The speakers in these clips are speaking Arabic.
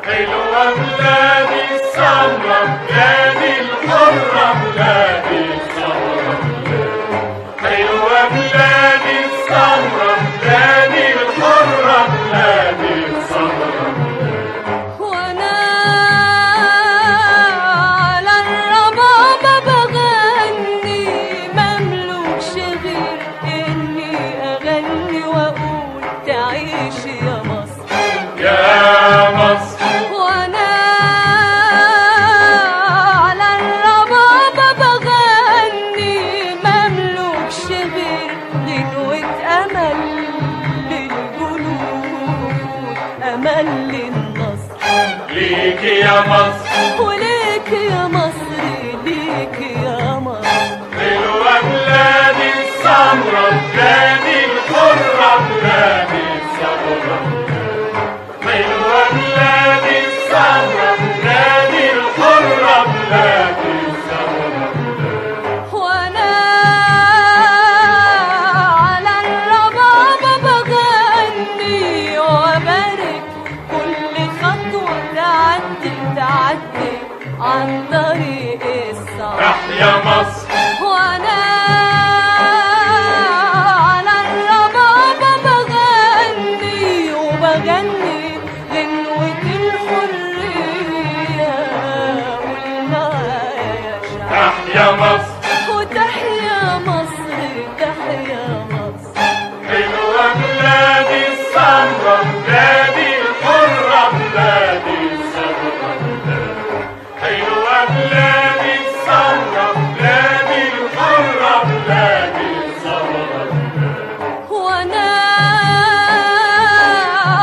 حلوة بلادي السمرة، بلادي الحرة، بلادي السمرة، حلوة بلادي السمرة، بلادي الحرة، بلادي السمرة. وانا على الربابة بغني مملوكش غير اني اغني واقول تعيش يا مصر يا مصر. وانا على الربابة بغني مملوكش غير غنوة امل للجنود، امل للنصر. ليكي يا مصر وليك يا مصر، ليك يا مصر. حلوة بلادي السمرة، بلادي الحرة، بلادي السمرة، حلوة بلادي السمرة، بلادي الحرة، بلادي السمرة. وانا على الربابة بغني وبارك كل خطوة تعدي عن طريق الصعب. تحيا مصر. وانا على الربابة بغني وبغني غنوة الحرية، والمعايا شعب. تحيا مصر. وتحيا مصر، تحيا مصر. حلوة بلادي السمرة، بلادي الحرة، بلادي السمرة، حلوة بلادي السمرة، بلادي الحرة، بلادي السمرة. وانا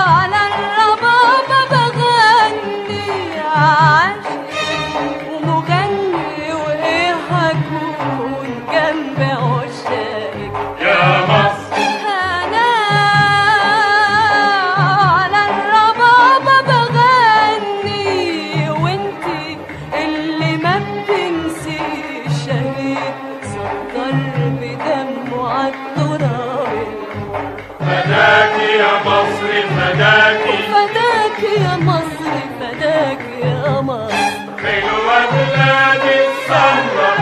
على الربابة بغني عاشق ومغني، وايه هكون جنب عشاقك يا مصر. انا على الربابة بغني، وانتي اللي ما بتنسيش شهيد سكر بدمه عالتراب. فداكي يا مصر، فداكي، فداك يا مصر، فداك يا مصر. حلوة بلادي السمرة،